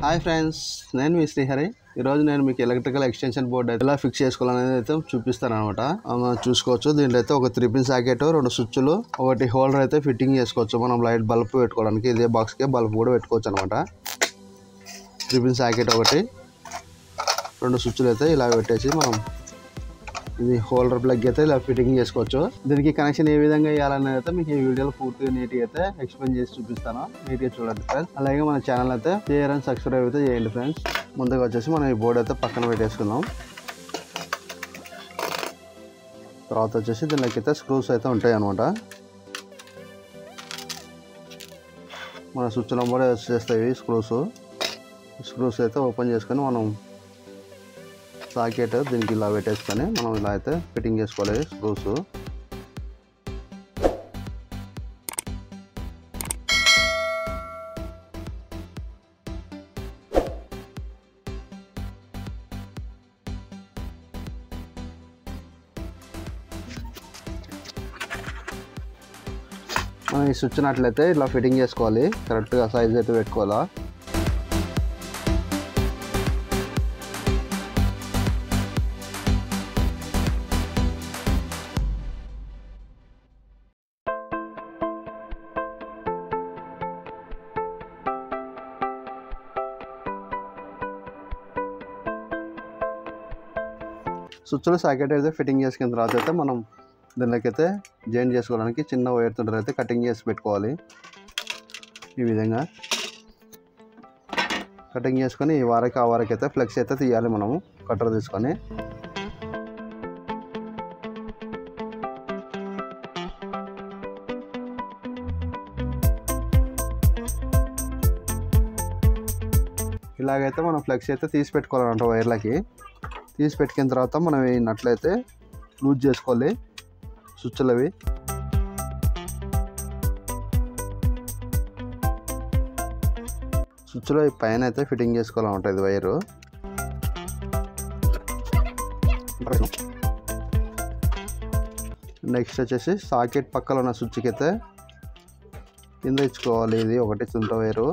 Hi friends, నేను మీ శ్రీహరి. ఈరోజు నేను మీకు ఎలక్ట్రికల్ ఎక్స్టెన్షన్ బోర్డ్ ఎలా ఫిక్స్ చేసుకోవాలనేది అయితే చూపిస్తాను అనమాట. మనం చూసుకోవచ్చు. దీంట్లో అయితే ఒక 3 పిన్ సాకెట్, 2 స్విచ్లు, ఒకటి హోల్డర్ అయితే ఫిట్టింగ్ చేసుకోవచ్చు. మనం లైట్ బల్బ్ పెట్టుకోవడానికి ఇదే బాక్స్కి బల్బ్ కూడా పెట్టుకోవచ్చు అనమాట. 3 పిన్ సాకెట్ ఒకటి, 2 స్విచ్లు అయితే ఇలా పెట్టేసి మనం ఇది హోల్డర్ ప్లగ్ అయితే ఇలా ఫిట్టింగ్ చేసుకోవచ్చు. దీనికి కనెక్షన్ ఏ విధంగా వేయాలనేది అయితే మీకు ఈ వీడియోలో పూర్తిగా నీట్గా అయితే ఎక్స్ప్లెయిన్ చేసి చూపిస్తాను. నీట్గా చూడండి ఫ్రెండ్స్. అలాగే మన ఛానల్ అయితే షేర్ అండ్ సబ్స్క్రైబ్ అయితే చేయండి ఫ్రెండ్స్. ముందుగా వచ్చేసి మనం ఈ బోర్డు అయితే పక్కన పెట్టేసుకుందాం. తర్వాత వచ్చేసి దీనికి అయితే స్క్రూస్ అయితే ఉంటాయి అనమాట. మన స్విచ్ నెంబర్ వచ్చేస్తాయి స్క్రూస్ అయితే ఓపెన్ చేసుకొని మనం సాకెట్ దీనికి ఇలా పెట్టేసుకొని మనం ఇలా అయితే ఫిట్టింగ్ చేసుకోవాలి స్క్రూస్. మనం ఈ స్విచ్ నట్లయితే ఇలా ఫిట్టింగ్ చేసుకోవాలి. కరెక్ట్గా సైజ్ అయితే పెట్టుకోవాలా. స్విచ్లో సాకెట్ అయితే ఫిట్టింగ్ చేసుకున్న తర్వాత అయితే మనం దీనిలోకి అయితే జాయింట్ చేసుకోవడానికి చిన్న వైర్ తోటి అయితే కటింగ్ చేసి పెట్టుకోవాలి. ఈ విధంగా కటింగ్ చేసుకొని ఈ వారకి ఆ వారకి అయితే ఫ్లెక్స్ అయితే తీయాలి. మనము కట్టర్ తీసుకొని ఇలాగైతే మనం ఫ్లెక్స్ అయితే తీసి పెట్టుకోవాలంట. వైర్లకి తీసి పెట్టుకున్న తర్వాత మనం ఈ నట్లయితే లూజ్ చేసుకోవాలి స్విచ్లు అవి. స్విచ్లో ఈ పైన అయితే ఫిట్టింగ్ చేసుకోవాలన్నమాట ఇది వైరు. నెక్స్ట్ వచ్చేసి సాకెట్ పక్కన ఉన్న స్విచ్కి అయితే కింద ఇచ్చుకోవాలి. ఇది ఒకటి చుంట వైరు.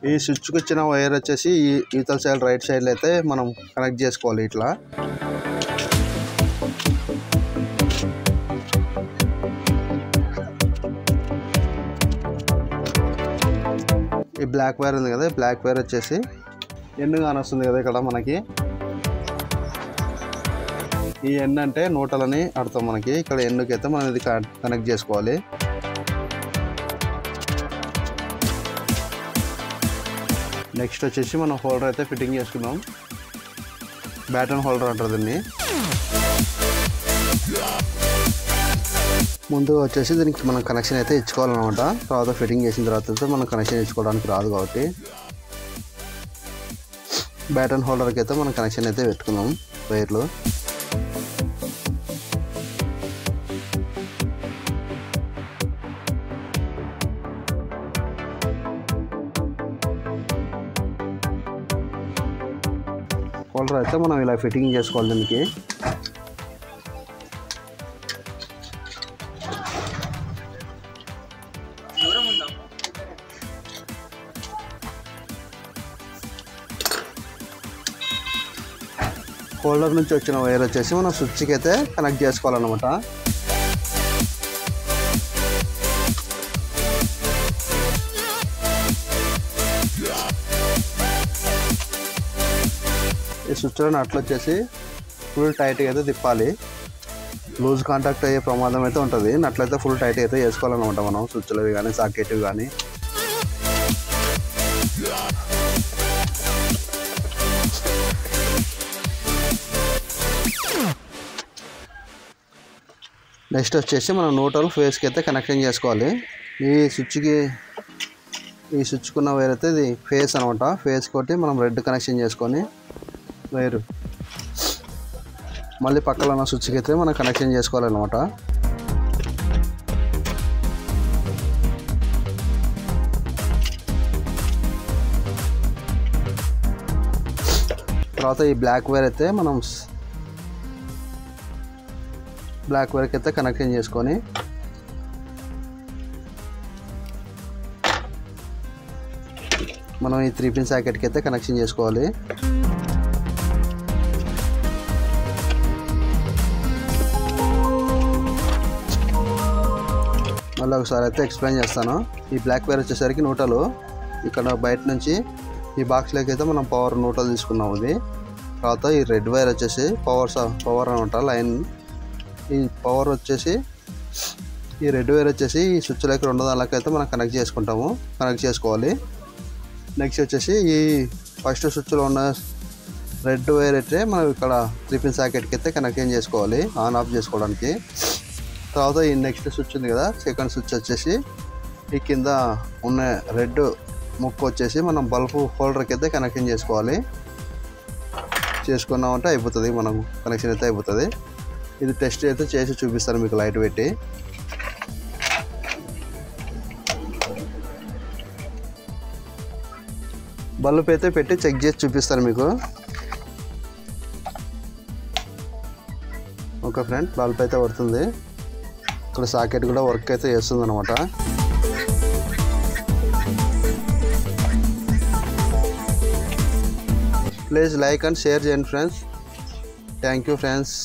ఈ స్విచ్కి వచ్చిన వైర్ వచ్చేసి ఈతల సైడ్ రైట్ సైడ్లో అయితే మనం కనెక్ట్ చేసుకోవాలి. ఇట్లా ఈ బ్లాక్ వైర్ ఉంది కదా, బ్లాక్ వైర్ వచ్చేసి ఎన్ను కానొస్తుంది కదా ఇక్కడ మనకి. ఈ ఎన్ అంటే నూటలని అర్థం మనకి. ఇక్కడ ఎన్నుకి అయితే మనం ఇది కనెక్ట్ చేసుకోవాలి. నెక్స్ట్ వచ్చేసి మనం హోల్డర్ అయితే ఫిట్టింగ్ చేసుకున్నాం. బ్యాటన్ హోల్డర్ అంటారు దీన్ని. ముందుగా వచ్చేసి దీనికి మనం కనెక్షన్ అయితే ఇచ్చుకోవాలన్నమాట. తర్వాత ఫిట్టింగ్ చేసిన తర్వాత అయితే మనం కనెక్షన్ ఇచ్చుకోవడానికి రాదు కాబట్టి బ్యాటన్ హోల్డర్కి అయితే మనం కనెక్షన్ అయితే పెట్టుకున్నాం వైర్లు. హోల్డర్ అయితే మనం ఇలా ఫిట్టింగ్ చేసుకోవాలి. దీనికి హోల్డర్ నుంచి వచ్చిన వైర్ వచ్చేసి మనం స్విచ్కి అయితే కనెక్ట్ చేసుకోవాలన్నమాట. ఈ స్విచ్లో నట్లు వచ్చేసి ఫుల్ టైట్గా అయితే తిప్పాలి. లూజ్ కాంటాక్ట్ అయ్యే ప్రమాదం అయితే ఉంటుంది. నట్లయితే ఫుల్ టైట్ అయితే వేసుకోవాలన్నమాట మనం స్విచ్లవి కానీ సాకెట్వి కానీ. నెక్స్ట్ వచ్చేసి మనం న్యూట్రల్ ఫేస్కి అయితే కనెక్షన్ చేసుకోవాలి. ఈ స్విచ్కున్న వైర్ అయితే ఇది ఫేస్ అనమాట. ఫేస్ కొట్టి మనం రెడ్ కనెక్షన్ చేసుకొని వైరు మళ్ళీ పక్కన ఉన్న స్విచ్కి అయితే మనం కనెక్షన్ చేసుకోవాలన్నమాట. తర్వాత ఈ బ్లాక్ వైర్ అయితే మనం బ్లాక్ వైర్కి అయితే కనెక్షన్ చేసుకొని మనం ఈ 3 పిన్ సాకెట్కి అయితే కనెక్షన్ చేసుకోవాలి. మళ్ళీ ఒకసారి అయితే ఎక్స్ప్లెయిన్ చేస్తాను. ఈ బ్లాక్ వైర్ వచ్చేసరికి న్యూట్రల్. ఇక్కడ బయట నుంచి ఈ బాక్స్లోకి అయితే మనం పవర్ న్యూట్రల్ తీసుకున్నాం. ఇది తర్వాత ఈ రెడ్ వైర్ వచ్చేసి పవర్ అనమాట లైన్. ఈ పవర్ వచ్చేసి ఈ రెడ్ వైర్ వచ్చేసి ఈ స్విచ్లోకి 2 దానిలోకి అయితే మనం కనెక్ట్ చేసుకోవాలి. నెక్స్ట్ వచ్చేసి ఈ ఫస్ట్ స్విచ్లో ఉన్న రెడ్ వైర్ అయితే మనం ఇక్కడ 3 పిన్ సాకెట్కి అయితే కనెక్షన్ చేసుకోవాలి ఆన్ ఆఫ్ చేసుకోవడానికి. తర్వాత ఈ నెక్స్ట్ స్విచ్ ఉంది కదా, సెకండ్ స్విచ్ వచ్చేసి ఈ కింద ఉన్న రెడ్ ముక్క వచ్చేసి మనం బల్బ్ హోల్డర్కి అయితే కనెక్షన్ చేసుకున్నామంటే అయిపోతుంది, మనం కనెక్షన్ అయితే అయిపోతుంది. ఇది టెస్ట్ అయితే చేసి చూపిస్తాను మీకు లైట్ పెట్టి. బల్బ్ అయితే పెట్టి చెక్ చేసి చూపిస్తాను మీకు. ఓకే ఫ్రెండ్, బల్బ్ అయితే పడుతుంది. ఇక్కడ సాకెట్ కూడా వర్క్ అయితే చేస్తుంది అనమాట. ప్లీజ్ లైక్ అండ్ షేర్ చేయండి ఫ్రెండ్స్. Thank you friends.